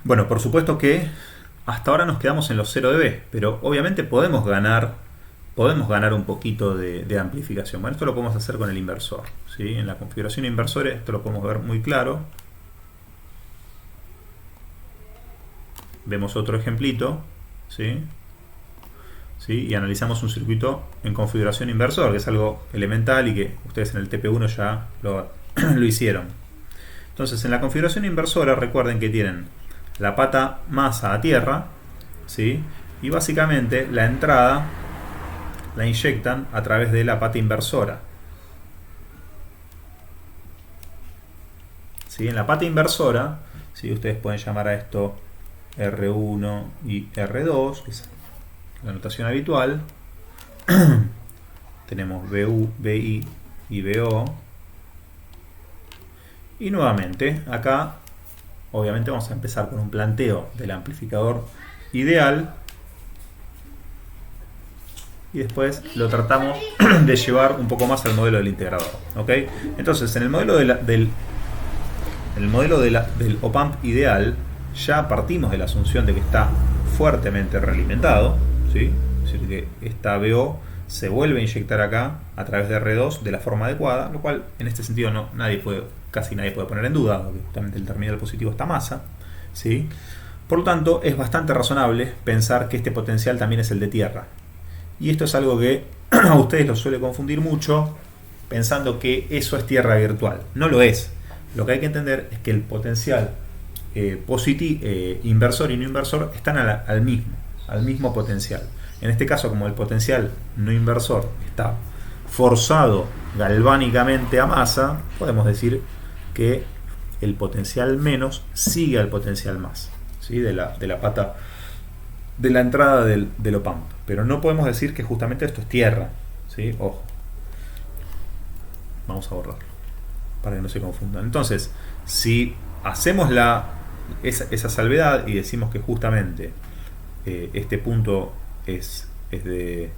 Bueno, por supuesto que hasta ahora nos quedamos en los 0 dB, pero obviamente podemos ganar un poquito de amplificación. Bueno, esto lo podemos hacer con el inversor, ¿sí? En la configuración inversor esto lo podemos ver muy claro. Vemos otro ejemplito, ¿sí? ¿Sí? Y analizamos un circuito en configuración inversor, que es algo elemental y que ustedes en el TP1 ya lo hicieron. Entonces, en la configuración inversora, recuerden que tienen la pata masa a tierra, ¿sí? Y básicamente la entrada la inyectan a través de la pata inversora. ¿Sí? En la pata inversora, ¿sí? Ustedes pueden llamar a esto R1 y R2, que es la notación habitual. Tenemos BU, BI y BO. Y nuevamente, acá obviamente vamos a empezar con un planteo del amplificador ideal y después lo tratamos de llevar un poco más al modelo del integrador, ¿ok? Entonces, en el modelo del op-amp ideal ya partimos de la asunción de que está fuertemente realimentado, ¿sí? Es decir, que esta BO se vuelve a inyectar acá a través de R2 de la forma adecuada, lo cual en este sentido casi nadie puede poner en duda, porque justamente el terminal positivo está masa, ¿sí? Por lo tanto, es bastante razonable pensar que este potencial también es el de tierra. Y esto es algo que a ustedes los suele confundir mucho, pensando que eso es tierra virtual. No lo es. Lo que hay que entender es que el potencial inversor y no inversor están al mismo potencial. En este caso, como el potencial no inversor está forzado galvánicamente a masa, podemos decir que el potencial menos sigue al potencial más, ¿sí? de la pata de la entrada del op-amp. Pero no podemos decir que justamente esto es tierra, ¿sí? Ojo. Vamos a borrarlo para que no se confundan. Entonces, si hacemos esa salvedad y decimos que justamente este punto es de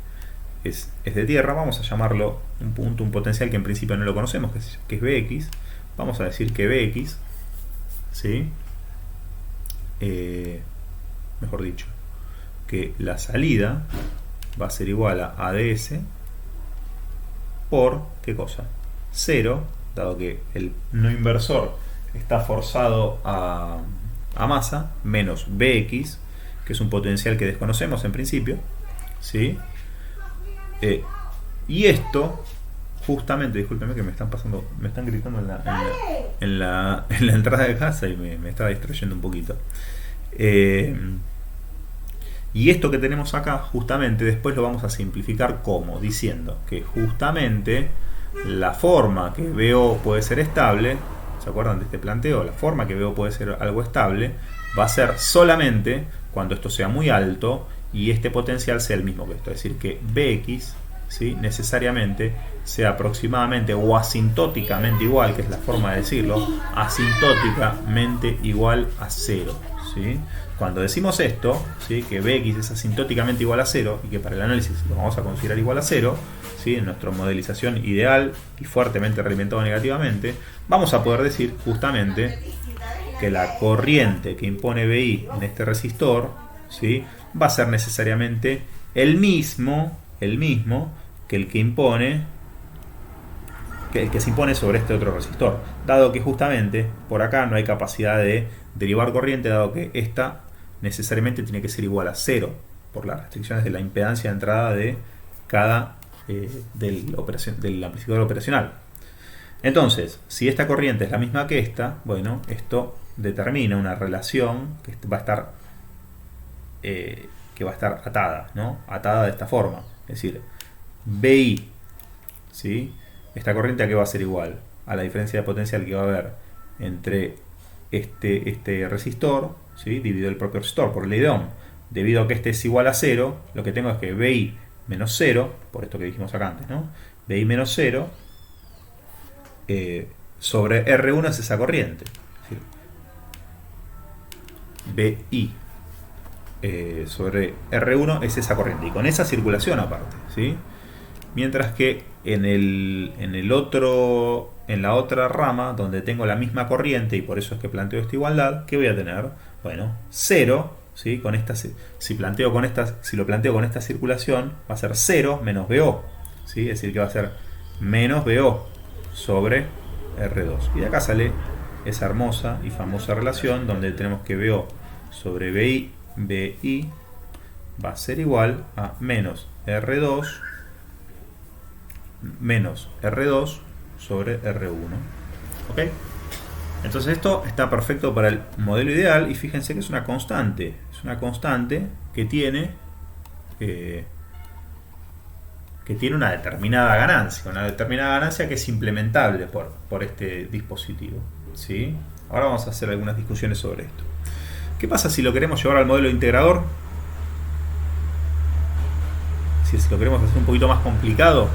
tierra, vamos a llamarlo un punto, un potencial que en principio no lo conocemos, que es Bx. Vamos a decir que Bx, ¿sí? Mejor dicho, que la salida va a ser igual a ADS por, ¿qué cosa? 0, dado que el no inversor está forzado a masa, menos Bx, que es un potencial que desconocemos en principio, ¿sí? Y esto, justamente, discúlpenme que me están gritando en la entrada de casa y me estaba distrayendo un poquito. Y esto que tenemos acá, justamente, después lo vamos a simplificar como diciendo que justamente la forma que veo puede ser estable, ¿se acuerdan de este planteo? La forma que veo puede ser algo estable va a ser solamente cuando esto sea muy alto y este potencial sea el mismo que esto, es decir, que Bx, ¿sí? Necesariamente sea aproximadamente o asintóticamente igual, que es la forma de decirlo, asintóticamente igual a 0, ¿sí? Cuando decimos esto, ¿sí? Que Bx es asintóticamente igual a 0 y que para el análisis lo vamos a considerar igual a 0, ¿sí? En nuestra modelización ideal y fuertemente realimentado negativamente, vamos a poder decir justamente que la corriente que impone BI en este resistor, ¿sí? Va a ser necesariamente el mismo que el que se impone sobre este otro resistor, dado que justamente por acá no hay capacidad de derivar corriente, dado que esta necesariamente tiene que ser igual a 0 por las restricciones de la impedancia de entrada de cada del amplificador operacional. Entonces, si esta corriente es la misma que esta, bueno, esto determina una relación que va a estar atada, ¿no? Atada de esta forma. Es decir, BI, ¿sí? Esta corriente a qué va a ser igual a la diferencia de potencial que va a haber entre este resistor, ¿sí? Dividido el propio resistor por el ley de Ohm. Debido a que este es igual a 0, lo que tengo es que BI menos 0, por esto que dijimos acá antes, ¿no? BI menos 0 sobre R1 es esa corriente. Es decir, BI sobre R1 es esa corriente y con esa circulación aparte, ¿sí? Mientras que en la otra rama donde tengo la misma corriente y por eso es que planteo esta igualdad, ¿qué voy a tener? Bueno, 0, ¿sí? Con esta, si lo planteo con esta circulación, va a ser 0 menos BO. ¿Sí? Es decir, que va a ser menos BO sobre R2. Y de acá sale esa hermosa y famosa relación donde tenemos que BO sobre BI va a ser igual a menos R2 sobre R1. ¿Ok? Entonces esto está perfecto para el modelo ideal y fíjense que es una constante. Es una constante que tiene una determinada ganancia que es implementable por este dispositivo. ¿Sí? Ahora vamos a hacer algunas discusiones sobre esto. ¿Qué pasa si lo queremos llevar al modelo integrador? Si lo queremos hacer un poquito más complicado,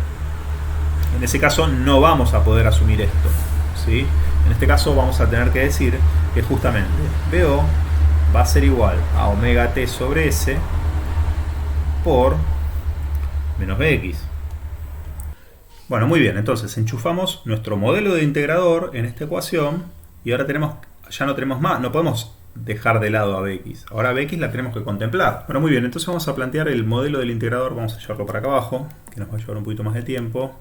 en ese caso no vamos a poder asumir esto. ¿Sí? En este caso vamos a tener que decir que justamente BO va a ser igual a omega t sobre S por menos Bx. Bueno, muy bien, entonces enchufamos nuestro modelo de integrador en esta ecuación y ahora ya no tenemos más, no podemos dejar de lado a Bx. Ahora Bx la tenemos que contemplar. Bueno, muy bien, entonces vamos a plantear el modelo del integrador, vamos a llevarlo para acá abajo, que nos va a llevar un poquito más de tiempo.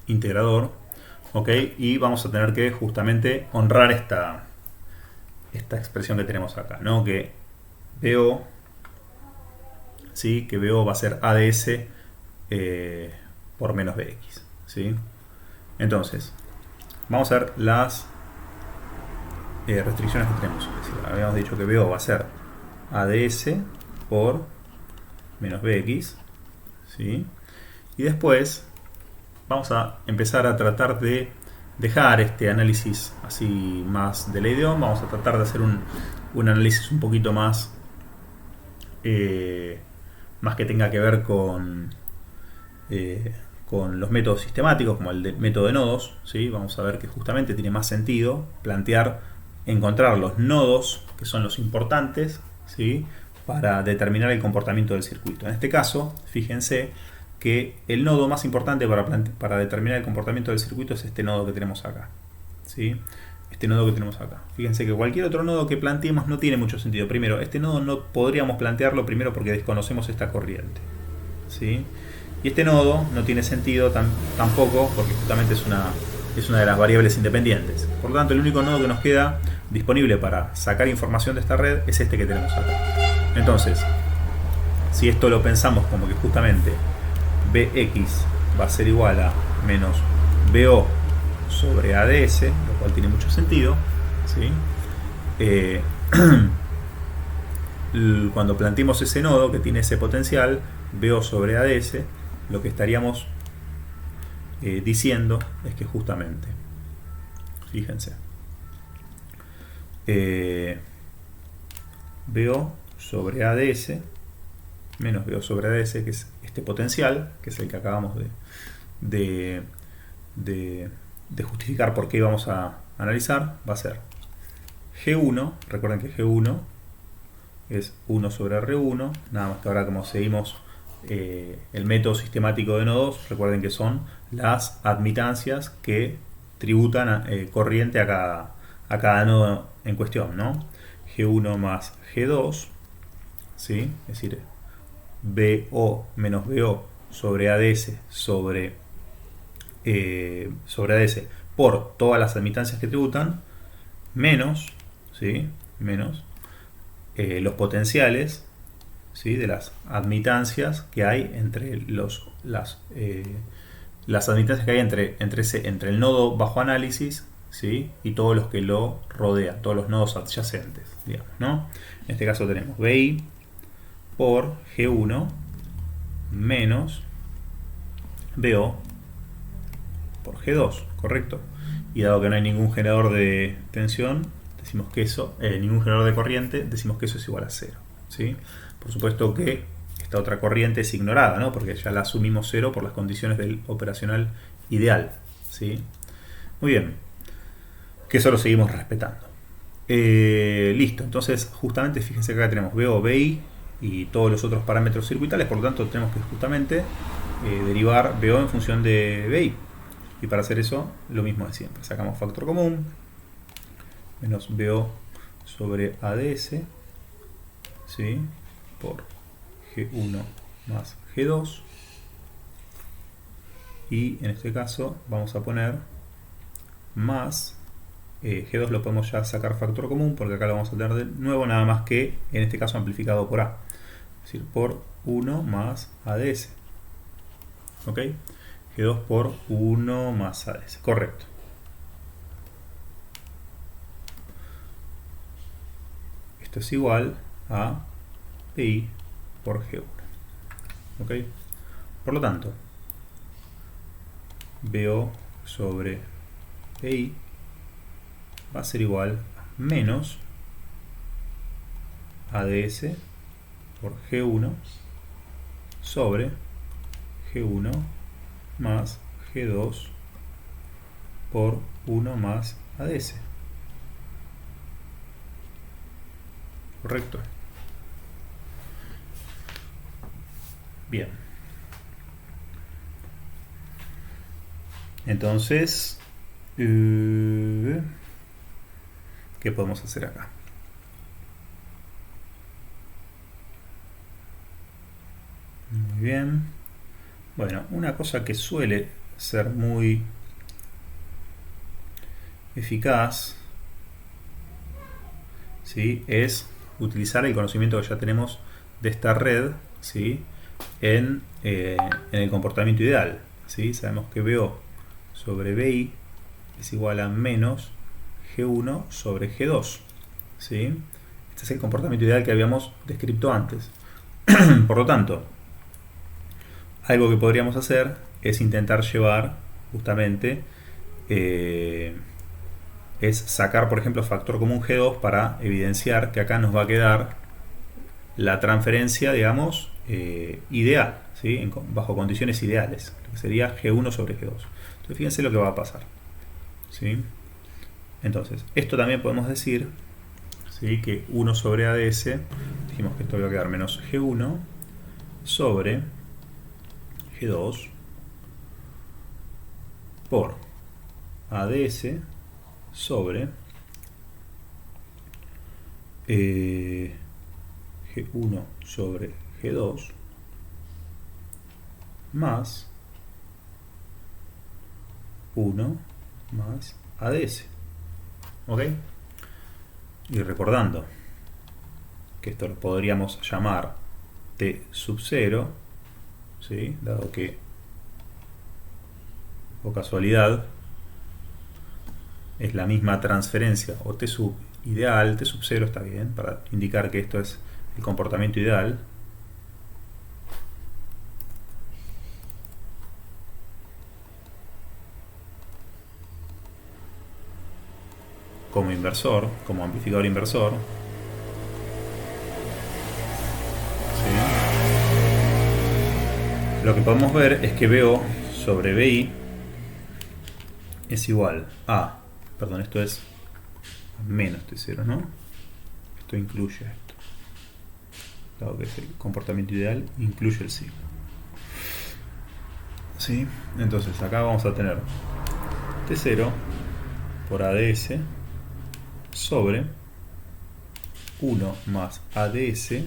Integrador, ok, y vamos a tener que justamente honrar esta expresión que tenemos acá, ¿no? Que BO, ¿sí? Que BO va a ser ADS por menos Bx, ¿sí? Entonces, vamos a ver las restricciones que tenemos. Es decir, habíamos dicho que BO va a ser ADS por menos Bx, ¿sí? Y después vamos a empezar a tratar de dejar este análisis así más de la idioma. Vamos a tratar de hacer un análisis un poquito más más que tenga que ver con los métodos sistemáticos, como el método de nodos. ¿Sí? Vamos a ver que justamente tiene más sentido encontrar los nodos que son los importantes, ¿sí? Para determinar el comportamiento del circuito. En este caso, fíjense que el nodo más importante para determinar el comportamiento del circuito es este nodo que tenemos acá. ¿Sí? Este nodo que tenemos acá. Fíjense que cualquier otro nodo que planteemos no tiene mucho sentido. Primero, este nodo no podríamos plantearlo primero porque desconocemos esta corriente. ¿Sí? Y este nodo no tiene sentido tampoco porque justamente es una de las variables independientes. Por lo tanto, el único nodo que nos queda disponible para sacar información de esta red es este que tenemos acá. Entonces, si esto lo pensamos como que justamente Bx va a ser igual a menos BO sobre ADS, lo cual tiene mucho sentido, ¿sí? Cuando planteemos ese nodo que tiene ese potencial, BO sobre ADS, lo que estaríamos diciendo es que justamente, fíjense, BO sobre ADS menos BO sobre ADS, que es este potencial, que es el que acabamos de justificar por qué íbamos a analizar, va a ser G1, recuerden que G1 es 1 sobre R1, nada más que ahora como seguimos el método sistemático de nodos, recuerden que son las admitancias que tributan corriente a cada nodo en cuestión, ¿no? G1 más G2, ¿sí? Es decir, BO menos BO sobre ADS sobre ADS por todas las admitancias que tributan, menos, ¿sí? Menos los potenciales, ¿sí? De las admitancias que hay entre las admitancias que hay entre el nodo bajo análisis, ¿sí? Y todos los que lo rodean, todos los nodos adyacentes, digamos, ¿no? En este caso tenemos BI por G1 menos BO por G2, ¿correcto? Y dado que no hay ningún generador de tensión, decimos que eso, ningún generador de corriente, decimos que eso es igual a 0, ¿sí? Por supuesto que esta otra corriente es ignorada, ¿no? Porque ya la asumimos 0 por las condiciones del operacional ideal, ¿sí? Muy bien, que eso lo seguimos respetando. Listo, entonces justamente fíjense que acá tenemos BO, BI y todos los otros parámetros circuitales, por lo tanto tenemos que justamente derivar BO en función de BI. Y para hacer eso, lo mismo de siempre. Sacamos factor común, menos BO sobre ADS, ¿sí? Por G1 más G2. Y en este caso vamos a poner más G2 lo podemos ya sacar factor común porque acá lo vamos a tener de nuevo, nada más que en este caso amplificado por A, es decir, por 1 más ADS. ¿Ok? G2 por 1 más ADS, correcto. Esto es igual a PI por G1. ¿Ok? Por lo tanto, BO sobre PI va a ser igual a menos ADS por G1 sobre G1 más G2 por 1 más ADS. ¿Correcto? Bien. Entonces, ¿qué podemos hacer acá? Muy bien. Bueno, una cosa que suele ser muy eficaz, ¿sí?, es utilizar el conocimiento que ya tenemos de esta red, ¿sí?, en el comportamiento ideal, ¿sí? Sabemos que BO sobre BI es igual a menos G1 sobre G2, ¿sí? Este es el comportamiento ideal que habíamos descrito antes. Por lo tanto, algo que podríamos hacer es intentar llevar justamente es sacar, por ejemplo, factor común G2 para evidenciar que acá nos va a quedar la transferencia, digamos, ideal, ¿sí? Bajo condiciones ideales, lo que sería G1 sobre G2. Entonces, fíjense lo que va a pasar, ¿sí? Entonces, esto también podemos decir, ¿sí?, que 1 sobre ADS, dijimos que esto va a quedar menos G1 sobre G2 por ADS sobre G1 sobre G2 más 1 más ADS. ¿Ok? Y recordando que esto lo podríamos llamar T sub 0, ¿sí?, dado que, por casualidad, es la misma transferencia, o T sub ideal, T sub 0 está bien, para indicar que esto es el comportamiento ideal. Como inversor, como amplificador inversor. ¿Sí? Lo que podemos ver es que BO sobre BI es igual a, perdón, esto es menos T0, ¿no? Esto incluye esto. Dado que es el comportamiento ideal, incluye el signo. ¿Sí? Entonces acá vamos a tener T0 por ADS sobre 1 más ADS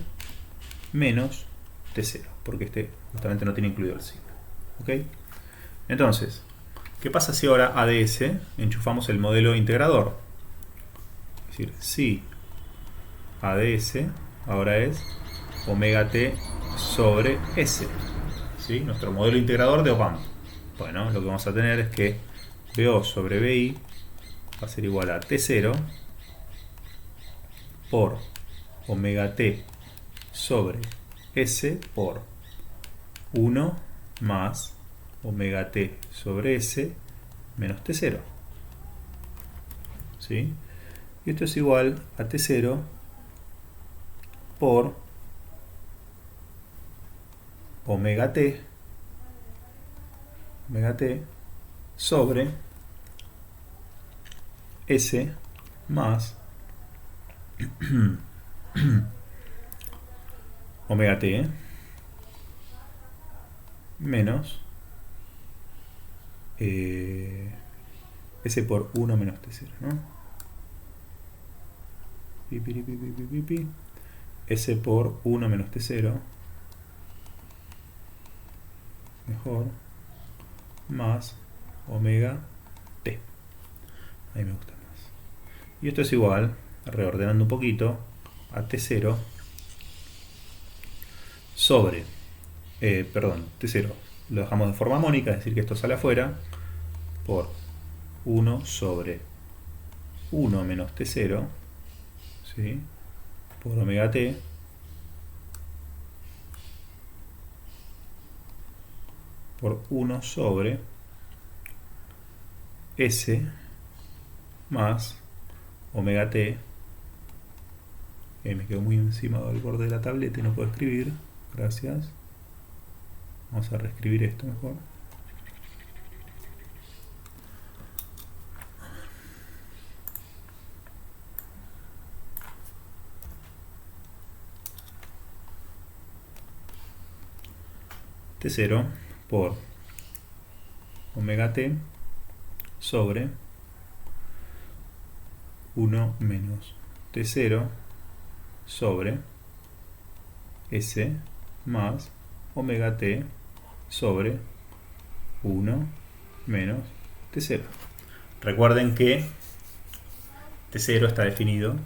menos T0, porque este justamente no tiene incluido el signo. ¿Ok? Entonces, ¿qué pasa si ahora ADS enchufamos el modelo integrador? Es decir, si ADS ahora es omega t sobre S, ¿sí?, nuestro modelo integrador de OPAMP. Bueno, lo que vamos a tener es que BO sobre BI va a ser igual a T0 por omega t sobre S por 1 más omega t sobre S menos T0. ¿Sí? Y esto es igual a T0 por omega t sobre S más omega t menos S por 1 menos T0, ¿no? S por 1 menos T0 mejor más omega T. Ahí me gusta más. Y esto es igual, reordenando un poquito, a T0 sobre, T0 lo dejamos de forma mónica, es decir que esto sale afuera, por 1 sobre 1 menos T0, ¿sí? Por omega T por 1 sobre S más omega T. Me quedo muy encima del borde de la tableta y no puedo escribir. Gracias. Vamos a reescribir esto mejor. T0 por omega T sobre 1 menos T0 sobre S más omega T sobre 1 menos T0. Recuerden que T0 está definido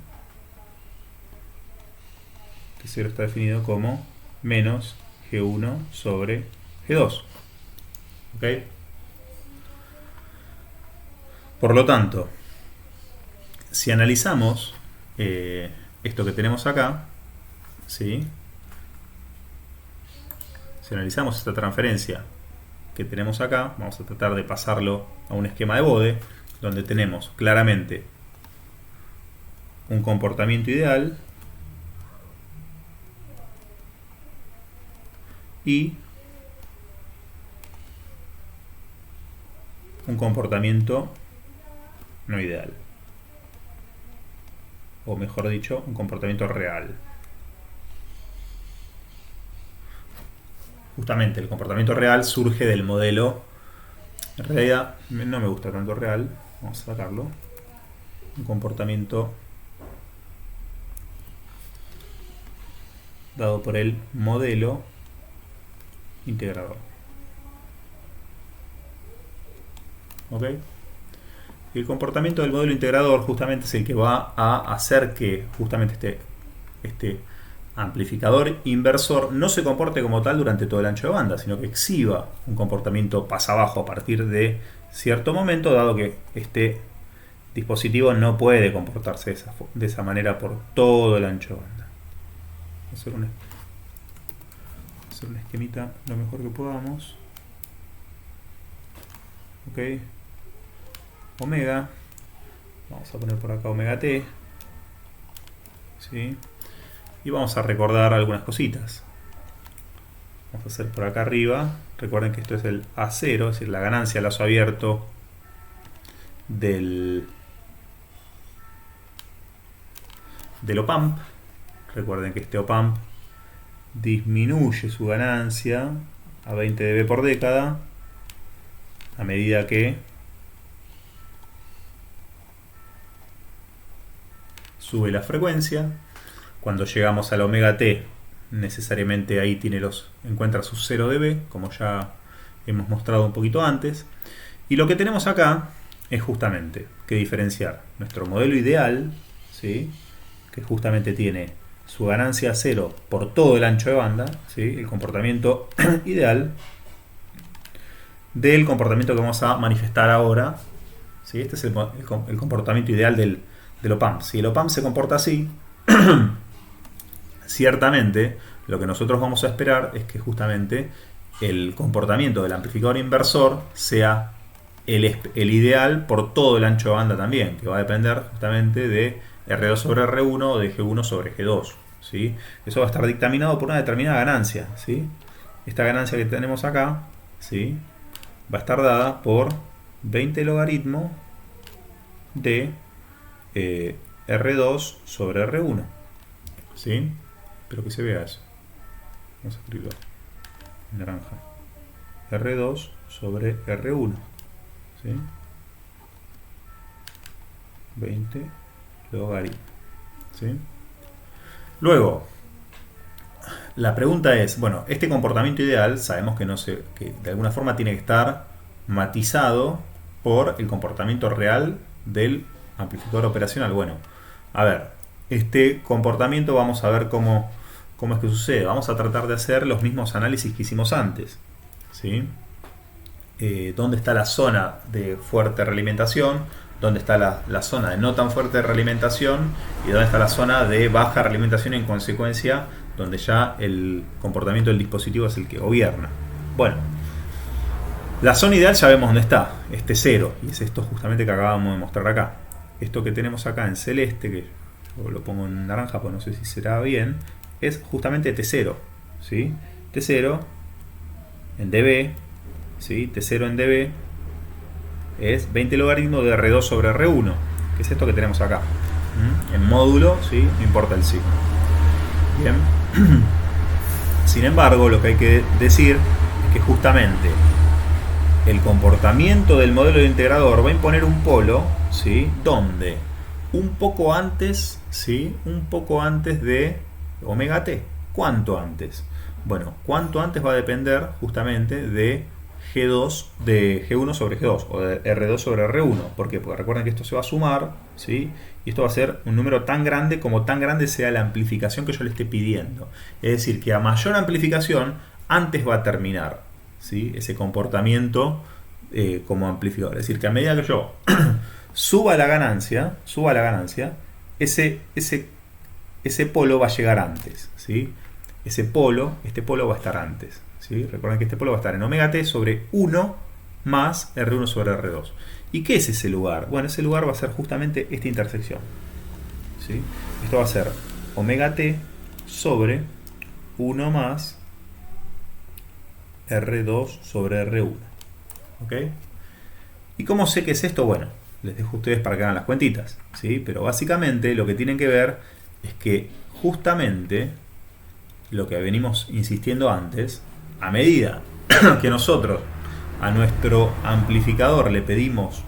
como menos G1 sobre G2. ¿Ok? Por lo tanto, si analizamos esto que tenemos acá, ¿sí? Si analizamos esta transferencia que tenemos acá, vamos a tratar de pasarlo a un esquema de Bode, donde tenemos claramente un comportamiento ideal y un comportamiento no ideal, o mejor dicho, un comportamiento real. Justamente el comportamiento real surge del modelo, en realidad no me gusta tanto real, vamos a sacarlo, un comportamiento dado por el modelo integrador. ¿Ok? Y el comportamiento del modelo integrador justamente es el que va a hacer que justamente este amplificador inversor no se comporte como tal durante todo el ancho de banda, sino que exhiba un comportamiento pasa abajo a partir de cierto momento, dado que este dispositivo no puede comportarse de esa manera por todo el ancho de banda. Vamos a hacer una esquemita lo mejor que podamos. Ok. Omega, vamos a poner por acá omega T, ¿sí? Y vamos a recordar algunas cositas. Vamos a hacer por acá arriba, recuerden que esto es el A0, es decir, la ganancia a lazo abierto del OPAMP. Recuerden que este OPAMP disminuye su ganancia a 20 dB por década a medida que sube la frecuencia. Cuando llegamos al omega T, necesariamente ahí encuentra su 0 dB, como ya hemos mostrado un poquito antes. Y lo que tenemos acá es justamente que diferenciar nuestro modelo ideal, ¿sí? Que justamente tiene su ganancia 0 por todo el ancho de banda, ¿sí? El comportamiento ideal, del comportamiento que vamos a manifestar ahora, ¿sí? Este es el comportamiento ideal del OPAMP. Si el OPAMP se comporta así, ciertamente lo que nosotros vamos a esperar es que justamente el comportamiento del amplificador inversor sea el ideal por todo el ancho de banda también, que va a depender justamente de R2 sobre R1 o de G1 sobre G2, ¿sí? Eso va a estar dictaminado por una determinada ganancia, ¿sí? Esta ganancia que tenemos acá, ¿sí? Va a estar dada por 20 logaritmo de R2 sobre R1, ¿sí? Pero que se vea eso. Vamos a escribirlo en naranja. R2 sobre R1, ¿sí? 20 logaritmo. ¿sí? Luego, la pregunta es, bueno, este comportamiento ideal sabemos que, que de alguna forma tiene que estar matizado por el comportamiento real del amplificador operacional. Bueno, a ver, este comportamiento vamos a ver cómo es que sucede. Vamos a tratar de hacer los mismos análisis que hicimos antes, ¿sí? ¿Dónde está la zona de fuerte realimentación? ¿Dónde está la zona de no tan fuerte realimentación? ¿Y dónde está la zona de baja realimentación, en consecuencia donde ya el comportamiento del dispositivo es el que gobierna? Bueno, la zona ideal ya vemos dónde está, este 0, y es esto justamente que acabamos de mostrar acá. Esto que tenemos acá en celeste, que yo lo pongo en naranja, pues no sé si será bien, es justamente T0, ¿sí? T0 en dB, ¿sí? T0 en dB es 20 logaritmo de R2 sobre R1, que es esto que tenemos acá. En módulo, ¿sí? No importa el signo. Bien. Sin embargo, lo que hay que decir es que justamente el comportamiento del modelo de integrador va a imponer un polo, ¿sí? Donde un poco antes, ¿sí? Un poco antes de omega t. ¿Cuánto antes? Bueno, cuánto antes va a depender justamente de G2, de G1 sobre G2 o de R2 sobre R1. ¿Por qué? Porque recuerden que esto se va a sumar, ¿sí? Y esto va a ser un número tan grande como tan grande sea la amplificación que yo le esté pidiendo. Es decir, que a mayor amplificación, antes va a terminar, ¿sí? Ese comportamiento como amplificador. Es decir, que a medida que yo suba la ganancia, ese polo va a llegar antes, ¿sí? Este polo va a estar antes, ¿sí? Recuerden que este polo va a estar en omega t sobre 1 más R1 sobre R2. ¿Y qué es ese lugar? Bueno, ese lugar va a ser justamente esta intersección, ¿sí? Esto va a ser omega t sobre 1 más R2 sobre R1. ¿Ok? ¿Y cómo sé que es esto? Bueno, les dejo a ustedes para que hagan las cuentitas, ¿sí? Pero básicamente lo que tienen que ver es que justamente lo que venimos insistiendo antes, a medida que nosotros a nuestro amplificador le pedimos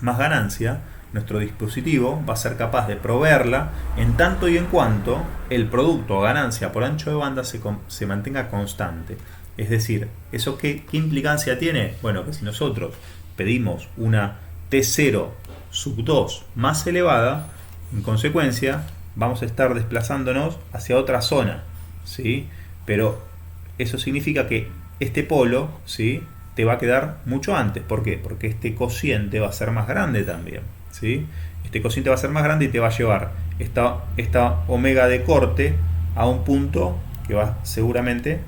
más ganancia, nuestro dispositivo va a ser capaz de proveerla en tanto y en cuanto el producto o ganancia por ancho de banda se mantenga constante. Es decir, ¿eso qué implicancia tiene? Bueno, que si nosotros pedimos una T0 sub 2 más elevada, en consecuencia vamos a estar desplazándonos hacia otra zona, ¿sí? Pero eso significa que este polo, ¿sí?, te va a quedar mucho antes. ¿Por qué? Porque este cociente va a ser más grande también, ¿sí? Este cociente va a ser más grande y te va a llevar esta omega de corte a un punto que seguramente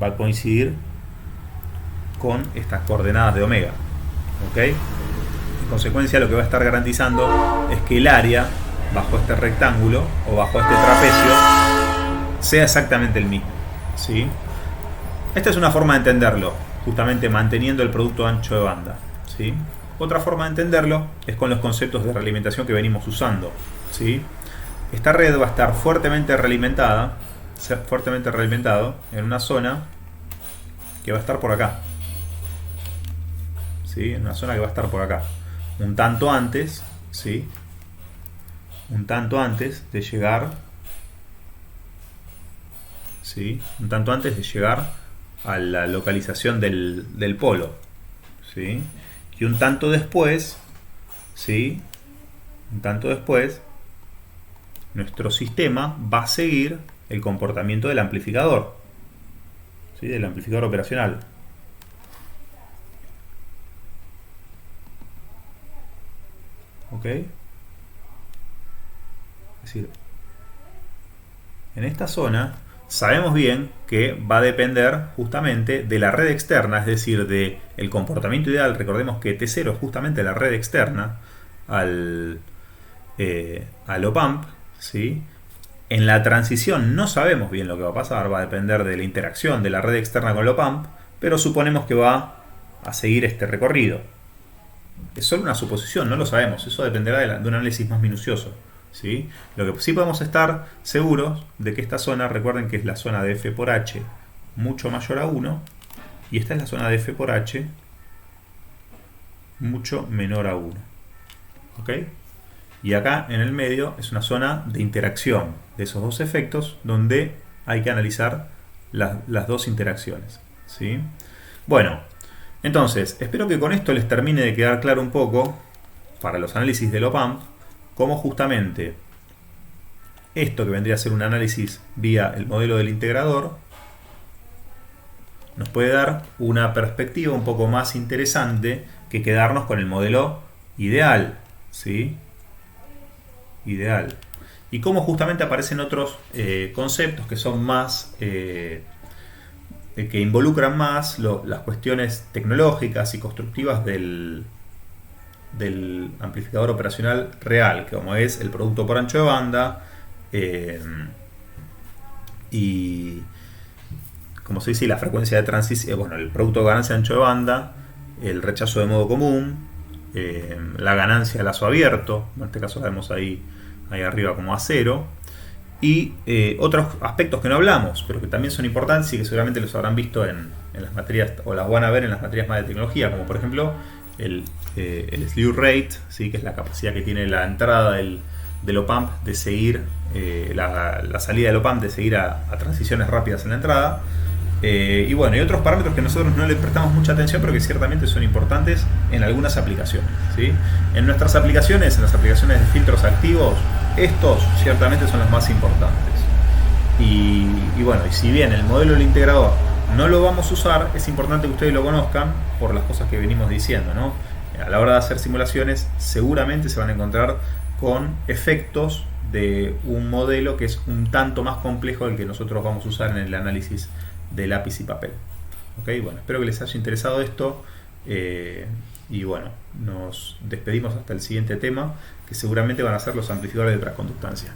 va a coincidir con estas coordenadas de omega, ¿ok? En consecuencia, lo que va a estar garantizando es que el área bajo este rectángulo o bajo este trapecio sea exactamente el mismo, ¿sí? Esta es una forma de entenderlo, justamente manteniendo el producto ancho de banda, ¿sí? Otra forma de entenderlo es con los conceptos de realimentación que venimos usando, ¿sí? Esta red va a estar fuertemente realimentado en una zona que va a estar por acá, ¿sí? En una zona que va a estar por acá, un tanto antes, ¿sí? Un tanto antes de llegar, ¿sí? Un tanto antes de llegar a la localización del polo, ¿sí? Y un tanto después, ¿sí? Un tanto después, nuestro sistema va a seguir el comportamiento del amplificador, ¿sí? Del amplificador operacional. ¿Ok? Es decir, en esta zona sabemos bien que va a depender justamente de la red externa, es decir, del comportamiento ideal. Recordemos que T0 es justamente la red externa al op-amp, ¿sí? En la transición no sabemos bien lo que va a pasar, va a depender de la interacción de la red externa con el op-amp, pero suponemos que va a seguir este recorrido. Es solo una suposición, no lo sabemos, eso dependerá de un análisis más minucioso, ¿sí? Lo que sí podemos estar seguros de que esta zona, recuerden que es la zona de F por H mucho mayor a 1, y esta es la zona de F por H mucho menor a 1. ¿Ok? Y acá en el medio es una zona de interacción de esos dos efectos donde hay que analizar las dos interacciones, ¿sí? Bueno, entonces espero que con esto les termine de quedar claro un poco para los análisis del op-amp cómo justamente esto que vendría a ser un análisis vía el modelo del integrador nos puede dar una perspectiva un poco más interesante que quedarnos con el modelo ideal, ¿sí? Ideal. Y cómo justamente aparecen otros conceptos que son más, que involucran más las cuestiones tecnológicas y constructivas del amplificador operacional real, como es el producto por ancho de banda, y como se dice, la frecuencia de transición, bueno, el producto de ganancia de ancho de banda, el rechazo de modo común, la ganancia de lazo abierto, en este caso la vemos ahí arriba como a 0, y otros aspectos que no hablamos, pero que también son importantes y que seguramente los habrán visto en las materias, o las van a ver en las materias más de tecnología, como por ejemplo el slew rate, ¿sí? Que es la capacidad que tiene la entrada del op-amp de seguir, la salida del op-amp de seguir a transiciones rápidas en la entrada. Y bueno, y otros parámetros que nosotros no le prestamos mucha atención, pero que ciertamente son importantes en algunas aplicaciones, ¿sí? En nuestras aplicaciones, en las aplicaciones de filtros activos, estos ciertamente son los más importantes. Y bueno, y si bien el modelo del integrador no lo vamos a usar, es importante que ustedes lo conozcan por las cosas que venimos diciendo, ¿no? A la hora de hacer simulaciones, seguramente se van a encontrar con efectos de un modelo que es un tanto más complejo del que nosotros vamos a usar en el análisis de lápiz y papel. ¿Ok? Bueno, espero que les haya interesado esto, y bueno, nos despedimos hasta el siguiente tema, que seguramente van a ser los amplificadores de transconductancia.